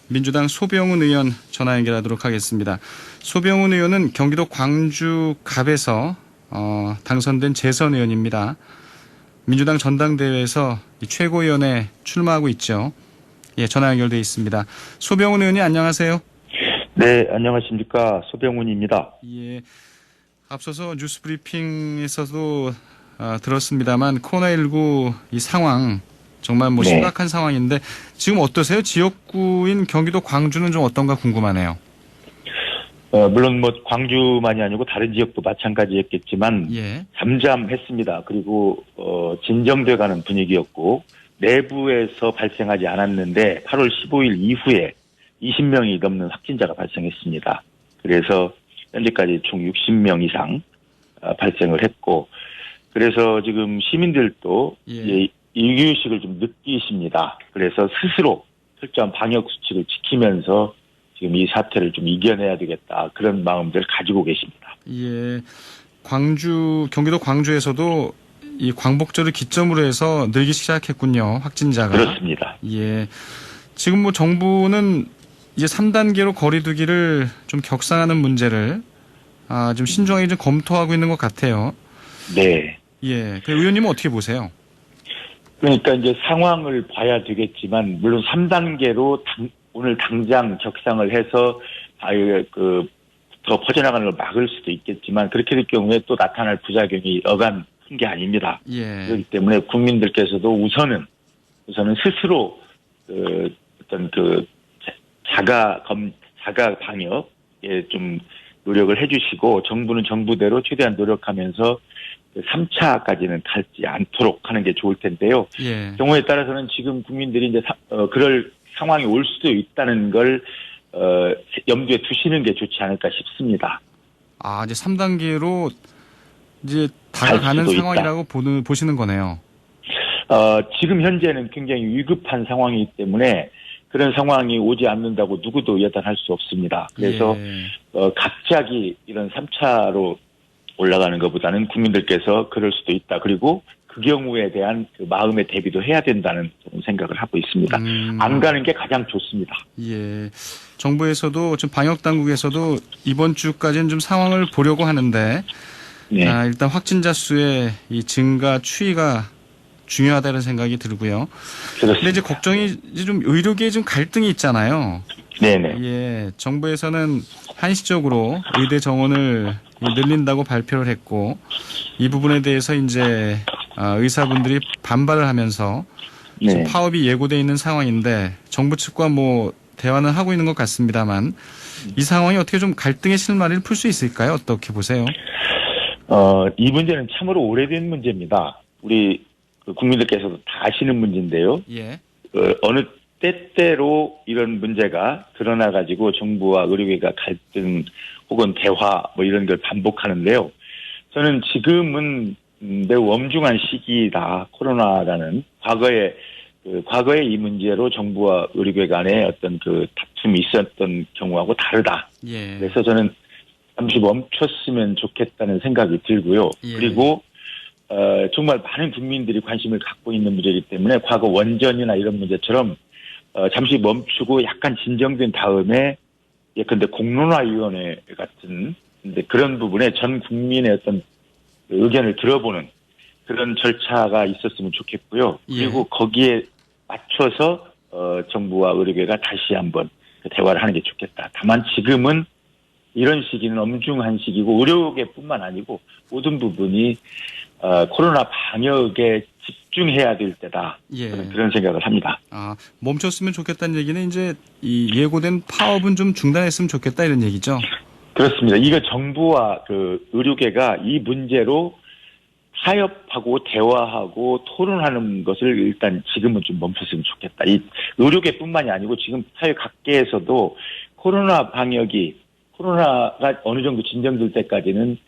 민주당 소병훈 의원 전화 연결하도록 하겠습니다. 소병훈 의원은 경기도 광주 갑에서 당선된 재선 의원입니다. 민주당 전당대회에서 최고위원에 출마하고 있죠. 예, 전화 연결돼 있습니다. 소병훈 의원님 안녕하세요. 네, 안녕하십니까. 소병훈입니다. 예, 앞서서 뉴스 브리핑에서도 들었습니다만 코로나19 이 상황 정말 뭐 심각한 상황인데 지금 어떠세요? 지역구인 경기도 광주는 좀 어떤가 궁금하네요. 물론 뭐 광주만이 아니고 다른 지역도 마찬가지였겠지만 잠잠했습니다. 그리고 진정돼가는 분위기였고 내부에서 발생하지 않았는데 8월 15일 이후에 20명이 넘는 확진자가 발생했습니다. 그래서 현재까지 총 60명 이상 발생을 했고 그래서 지금 시민들도 이유식을 좀 느끼십니다. 그래서 스스로 철저한 방역 수칙을 지키면서 지금 이 사태를 좀 이겨내야 되겠다. 그런 마음들을 가지고 계십니다. 예. 경기도 광주에서도 이 광복절을 기점으로 해서 늘기 시작했군요. 확진자가. 그렇습니다. 예. 지금 뭐 정부는 이제 3단계로 거리 두기를 좀 격상하는 문제를 좀 신중하게 좀 검토하고 있는 것 같아요. 네. 예. 그 의원님은 어떻게 보세요? 그러니까 이제 상황을 봐야 되겠지만 물론 3단계로 오늘 당장 격상을 해서 더 퍼져나가는 걸 막을 수도 있겠지만 그렇게 될 경우에 또 나타날 부작용이 여간 큰 게 아닙니다. 그렇기 때문에 국민들께서도 우선은 스스로 어떤 자가 방역에 좀 노력을 해주시고 정부는 정부대로 최대한 노력하면서 3차까지는 가지 않도록 하는 게 좋을 텐데요. 경우에 따라서는 지금 국민들이 이제 그럴 상황이 올 수도 있다는 걸 염두에 두시는 게 좋지 않을까 싶습니다. 이제 3단계로 이제 다가가는 상황이라고 보시는 거네요. 지금 현재는 굉장히 위급한 상황이기 때문에 그런 상황이 오지 않는다고 누구도 예단할 수 없습니다. 그래서 갑자기 이런 3차로 올라가는 것보다는 국민들께서 그럴 수도 있다. 그리고 그 경우에 대한 그 마음의 대비도 해야 된다는 생각을 하고 있습니다. 안 가는 게 가장 좋습니다. 예. 정부에서도 지금 방역 당국에서도 이번 주까지는 좀 상황을 보려고 하는데 일단 확진자 수의 이 증가 추이가 중요하다는 생각이 들고요. 그런데 이제 걱정이 이제 좀 의료계에 좀 갈등이 있잖아요. 네네. 예. 정부에서는 한시적으로 의대 정원을 늘린다고 발표를 했고 이 부분에 대해서 이제 의사분들이 반발을 하면서 지금 파업이 예고돼 있는 상황인데 정부 측과 뭐 대화는 하고 있는 것 같습니다만 이 상황이 어떻게 좀 갈등의 실마리를 풀 수 있을까요? 어떻게 보세요? 이 문제는 참으로 오래된 문제입니다. 우리 국민들께서도 다 아시는 문제인데요. 어느 때때로 이런 문제가 드러나가지고 정부와 의료계가 갈등 혹은 대화 뭐 이런 걸 반복하는데요. 저는 지금은 매우 엄중한 시기다. 코로나라는 과거에 이 문제로 정부와 의료계 간에 어떤 그 다툼이 있었던 경우하고 다르다. 그래서 저는 잠시 멈췄으면 좋겠다는 생각이 들고요. 그리고 정말 많은 국민들이 관심을 갖고 있는 문제이기 때문에 과거 원전이나 이런 문제처럼 잠시 멈추고 약간 진정된 다음에 예컨대 공론화위원회 같은 그런 부분에 전 국민의 어떤 의견을 들어보는 그런 절차가 있었으면 좋겠고요. 그리고 거기에 맞춰서 정부와 의료계가 다시 한번 대화를 하는 게 좋겠다. 다만 지금은 이런 시기는 엄중한 시기고 의료계뿐만 아니고 모든 부분이 코로나 방역에 집중해야 될 때다. 그런 생각을 합니다. 멈췄으면 좋겠다는 얘기는 이제 이 예고된 파업은 좀 중단했으면 좋겠다 이런 얘기죠? 그렇습니다. 이거 정부와 그 의료계가 이 문제로 타협하고 대화하고 토론하는 것을 일단 지금은 좀 멈췄으면 좋겠다. 이 의료계뿐만이 아니고 지금 사회 각계에서도 코로나가 어느 정도 진정될 때까지는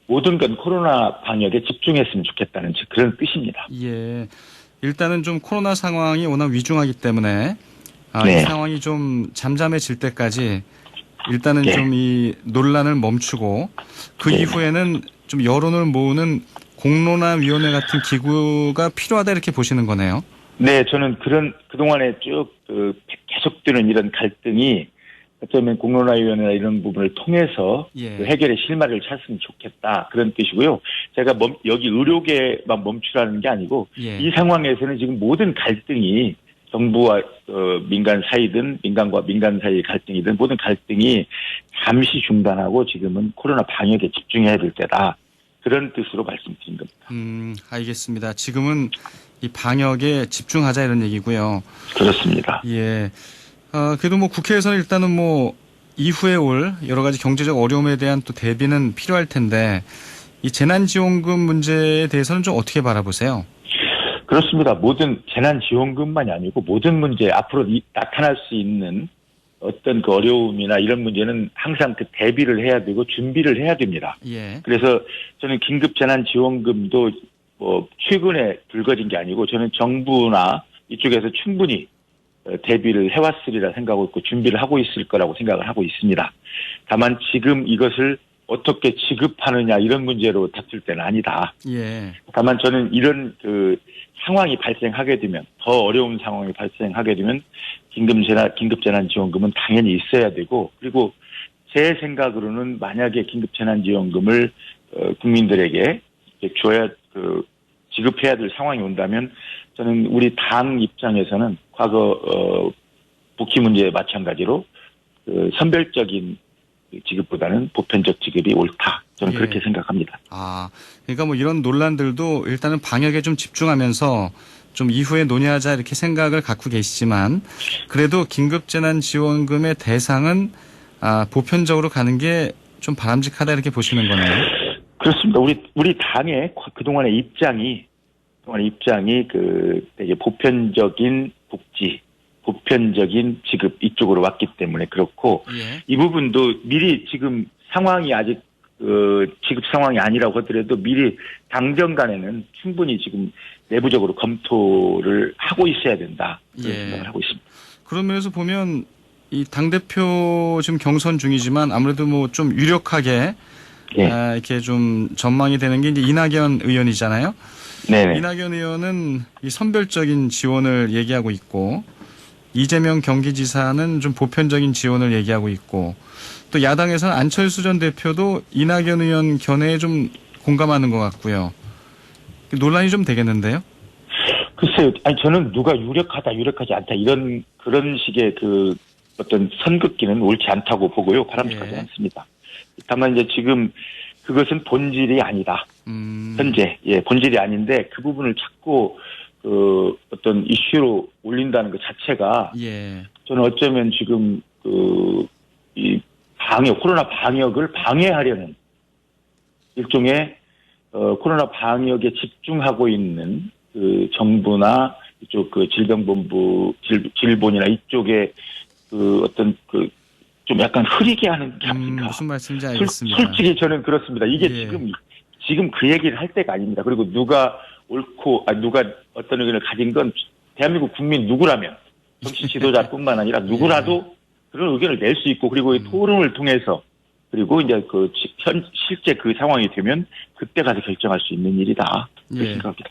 모든 건 코로나 방역에 집중했으면 좋겠다는 그런 뜻입니다. 예. 일단은 좀 코로나 상황이 워낙 위중하기 때문에 이 상황이 좀 잠잠해질 때까지 일단은 좀 이 논란을 멈추고 그 이후에는 좀 여론을 모으는 공론화위원회 같은 기구가 필요하다 이렇게 보시는 거네요. 네, 저는 그동안에 쭉 계속되는 이런 갈등이 어쩌면 공론화위원회나 이런 부분을 통해서 예. 그 해결의 실마리를 찾으면 좋겠다. 그런 뜻이고요. 제가 여기 의료계만 멈추라는 게 아니고 예. 이 상황에서는 지금 모든 갈등이 정부와 민간 사이든 민간과 민간 사이의 갈등이든 모든 갈등이 잠시 중단하고 지금은 코로나 방역에 집중해야 될 때다. 그런 뜻으로 말씀드린 겁니다. 알겠습니다. 지금은 이 방역에 집중하자 이런 얘기고요. 그렇습니다. 예. 그래도 뭐 국회에서는 일단은 뭐 이후에 올 여러 가지 경제적 어려움에 대한 또 대비는 필요할 텐데 이 재난지원금 문제에 대해서는 좀 어떻게 바라보세요? 그렇습니다. 모든 재난지원금만이 아니고 모든 문제 앞으로 나타날 수 있는 어떤 그 어려움이나 이런 문제는 항상 그 대비를 해야 되고 준비를 해야 됩니다. 예. 그래서 저는 긴급 재난지원금도 최근에 불거진 게 아니고 저는 정부나 이쪽에서 충분히 대비를 해왔으리라 생각하고 있고 준비를 하고 있을 거라고 생각을 하고 있습니다. 다만 지금 이것을 어떻게 지급하느냐 이런 문제로 다툴 때는 아니다. 예. 다만 저는 이런 상황이 발생하게 되면 더 어려운 상황이 발생하게 되면 긴급재난지원금은 당연히 있어야 되고 그리고 제 생각으로는 만약에 긴급재난지원금을 국민들에게 지급해야 될 상황이 온다면 저는 우리 당 입장에서는 과거 복지 문제에 마찬가지로 선별적인 지급보다는 보편적 지급이 옳다. 저는 그렇게 생각합니다. 그러니까 뭐 이런 논란들도 일단은 방역에 좀 집중하면서 좀 이후에 논의하자 이렇게 생각을 갖고 계시지만 그래도 긴급재난지원금의 대상은 보편적으로 가는 게 좀 바람직하다 이렇게 보시는 거네요. 그렇습니다. 우리 당의 그동안의 입장이 되게 보편적인 복지, 보편적인 지급 이쪽으로 왔기 때문에 그렇고 예. 이 부분도 미리 지금 상황이 아직 지급 상황이 아니라고 하더라도 미리 당정 간에는 충분히 지금 내부적으로 검토를 하고 있어야 된다. 그런 생각을 하고 있습니다. 그런 면에서 보면 이 당대표 지금 경선 중이지만 아무래도 뭐 좀 유력하게 이렇게 좀 전망이 되는 게 이제 이낙연 의원이잖아요. 네네. 이낙연 의원은 이 선별적인 지원을 얘기하고 있고 이재명 경기지사는 좀 보편적인 지원을 얘기하고 있고 또 야당에서는 안철수 전 대표도 이낙연 의원 견해에 좀 공감하는 것 같고요. 논란이 좀 되겠는데요? 글쎄요. 저는 누가 유력하다, 유력하지 않다 그런 식의 어떤 선긋기는 옳지 않다고 보고요. 바람직하지 않습니다. 다만 이제 지금 그것은 본질이 아니다. 현재 본질이 아닌데 그 부분을 자꾸 어떤 이슈로 올린다는 것 자체가 저는 어쩌면 지금 이 코로나 방역을 방해하려는 일종의 코로나 방역에 집중하고 있는 정부나 이쪽 질병본부 질본이나 이쪽에 어떤 좀 약간 흐리게 하는 게 아닌가. 무슨 말씀인지 알겠습니다. 솔직히 저는 그렇습니다. 이게 지금 그 얘기를 할 때가 아닙니다. 그리고 누가 옳고, 누가 어떤 의견을 가진 건 대한민국 국민 누구라면 정치 지도자뿐만 아니라 누구라도 그런 의견을 낼 수 있고, 그리고 토론을 통해서, 그리고 이제 실제 그 상황이 되면 그때 가서 결정할 수 있는 일이다. 그렇게 생각합니다.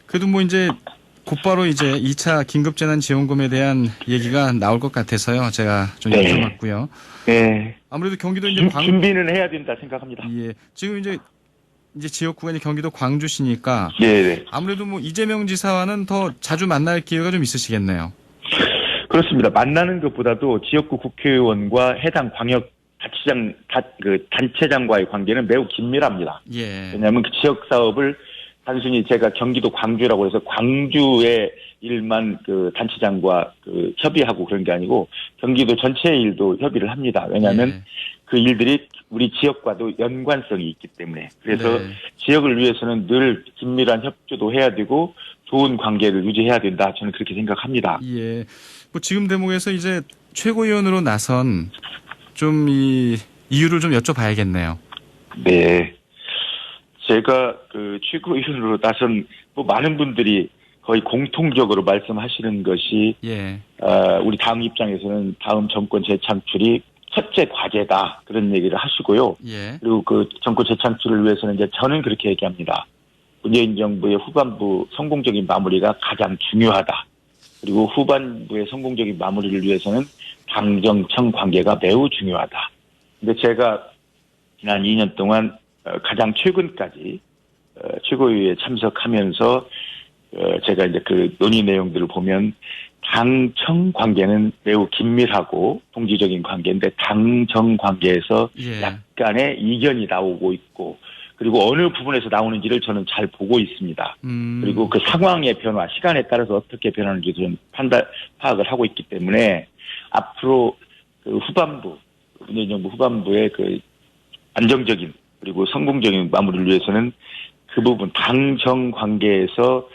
그래도 뭐 이제 곧바로 이제 2차 긴급재난지원금에 대한 얘기가 나올 것 같아서요. 제가 좀 여쭤봤고요. 네. 아무래도 경기도 이제 준비는 해야 된다 생각합니다. 지금 이제 지역구가 이제 경기도 광주시니까. 아무래도 뭐 이재명 지사와는 더 자주 만날 기회가 좀 있으시겠네요. 그렇습니다. 만나는 것보다도 지역구 국회의원과 해당 광역 단체장과의 관계는 매우 긴밀합니다. 왜냐하면 그 지역 사업을 단순히 제가 경기도 광주라고 해서 광주의 일만 단체장과 협의하고 그런 게 아니고 경기도 전체의 일도 협의를 합니다. 왜냐하면 그 일들이 우리 지역과도 연관성이 있기 때문에. 그래서 지역을 위해서는 늘 긴밀한 협조도 해야 되고 좋은 관계를 유지해야 된다. 저는 그렇게 생각합니다. 뭐 지금 대목에서 이제 최고위원으로 나선 좀 이유를 좀 여쭤봐야겠네요. 네. 제가 최고위원으로 나선 많은 분들이 거의 공통적으로 말씀하시는 것이 우리 당 입장에서는 다음 정권 재창출이 첫째 과제다 그런 얘기를 하시고요. 그리고 그 정권 재창출을 위해서는 이제 저는 그렇게 얘기합니다. 문재인 정부의 후반부 성공적인 마무리가 가장 중요하다. 그리고 후반부의 성공적인 마무리를 위해서는 당정청 관계가 매우 중요하다. 근데 제가 지난 2년 동안 가장 최근까지 최고위에 참석하면서 제가 이제 그 논의 내용들을 보면 당청 관계는 매우 긴밀하고 동지적인 관계인데 당정 관계에서 예. 약간의 이견이 나오고 있고 그리고 어느 부분에서 나오는지를 저는 잘 보고 있습니다. 그리고 그 상황의 변화, 시간에 따라서 어떻게 변하는지도 좀 파악을 하고 있기 때문에 앞으로 그 후반부, 문재인 정부 후반부의 그 안정적인 그리고 성공적인 마무리를 위해서는 그 부분 당정 관계에서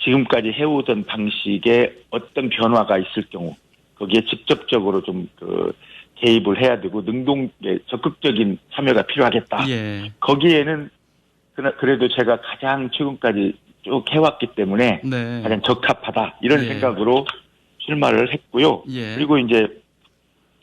지금까지 해오던 방식에 어떤 변화가 있을 경우 거기에 직접적으로 좀 개입을 해야 되고 적극적인 참여가 필요하겠다. 예. 거기에는 그래도 제가 가장 최근까지 쭉 해왔기 때문에 네. 가장 적합하다 이런 예. 생각으로 출마를 했고요. 예. 그리고 이제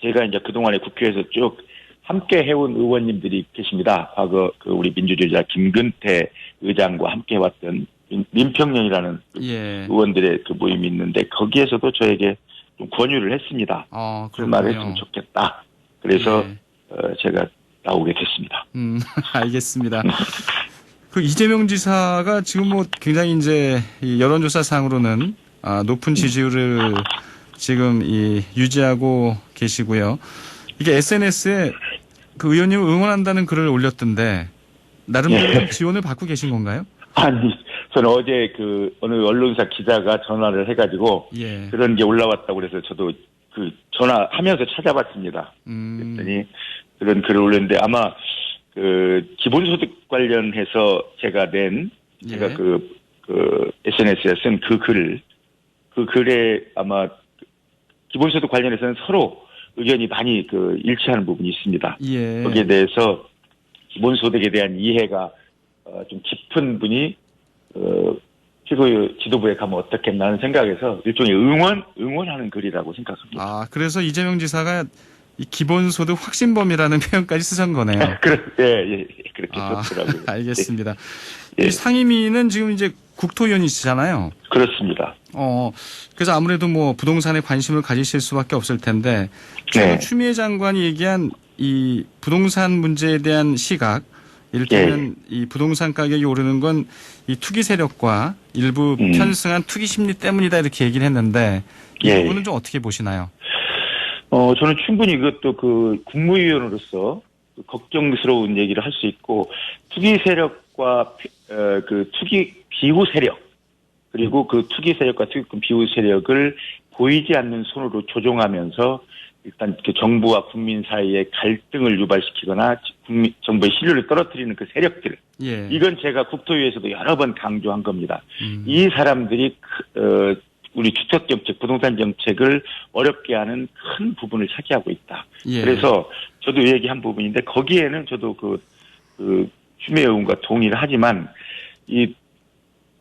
제가 이제 그동안에 국회에서 쭉 함께 해온 의원님들이 계십니다. 과거 우리 민주주의자 김근태 의장과 함께 해왔던 민평년이라는 예. 의원들의 그 모임이 있는데 거기에서도 저에게 좀 권유를 했습니다. 출마를 했으면 좋겠다. 그래서 예. 제가 나오게 됐습니다. 알겠습니다. 그 이재명 지사가 지금 뭐 굉장히 이제 이 여론조사상으로는 높은 지지율을 지금 유지하고 계시고요. 이게 SNS에 그 의원님을 응원한다는 글을 올렸던데 나름대로 지원을 받고 계신 건가요? 아니, 저는 어제 어느 언론사 기자가 전화를 해가지고 예. 그런 게 올라왔다고 그래서 저도 전화하면서 찾아봤습니다. 그랬더니 그런 글을 올렸는데 아마 기본소득 관련해서 제가 SNS에 쓴 그 글에 아마 기본소득 관련해서는 서로 의견이 많이 일치하는 부분이 있습니다. 예. 거기에 대해서 기본소득에 대한 이해가 좀 깊은 분이 최고위 지도부에 가면 어떻겠나 하는 생각에서 일종의 응원하는 글이라고 생각합니다. 그래서 이재명 지사가 이 기본소득 확신범이라는 표현까지 쓰신 거네요. 예, 그렇게 썼더라고요. 알겠습니다. 예. 이 상임위는 지금 이제 국토위원이시잖아요. 그렇습니다. 그래서 아무래도 뭐 부동산에 관심을 가지실 수밖에 없을 텐데 네. 추미애 장관이 얘기한 이 부동산 문제에 대한 시각, 이를테면 이 부동산 가격이 오르는 건 이 투기 세력과 일부 편승한 투기 심리 때문이다 이렇게 얘기를 했는데 이 부분은 좀 어떻게 보시나요? 저는 충분히 그것도 국무위원으로서 걱정스러운 얘기를 할 수 있고 투기 세력과 투기 비후 세력 그리고 그 투기 세력과 투기꾼 비후 세력을 보이지 않는 손으로 조종하면서 일단 정부와 국민 사이에 갈등을 유발시키거나 정부의 신뢰를 떨어뜨리는 그 세력들. 예. 이건 제가 국토위에서도 여러 번 강조한 겁니다. 이 사람들이 우리 주택정책, 부동산 정책을 어렵게 하는 큰 부분을 차지하고 있다. 예. 그래서 저도 얘기한 부분인데 거기에는 저도 추미애 의원과 동의를 하지만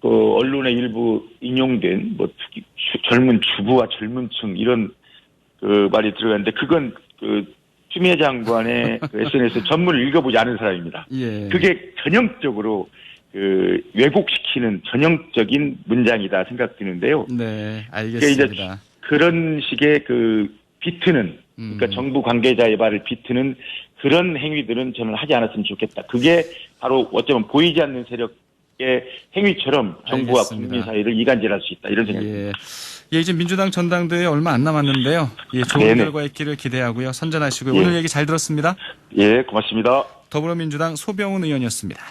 언론에 일부 인용된 젊은 주부와 젊은 층 이런 말이 들어갔는데 그건 추미애 장관의 SNS 전문을 읽어보지 않은 사람입니다. 예. 그게 전형적으로 왜곡시키는 전형적인 문장이다 생각드는데요. 네, 알겠습니다. 이제 그런 식의 비트는 그러니까 정부 관계자의 말을 비트는 그런 행위들은 저는 하지 않았으면 좋겠다. 그게 바로 어쩌면 보이지 않는 세력의 행위처럼 정부와 알겠습니다. 국민 사이를 이간질할 수 있다 이런 생각입니다. 이제 민주당 전당대회 얼마 안 남았는데요. 좋은 결과 있기를 기대하고요. 선전하시고요. 오늘 얘기 잘 들었습니다. 예, 고맙습니다. 더불어민주당 소병훈 의원이었습니다.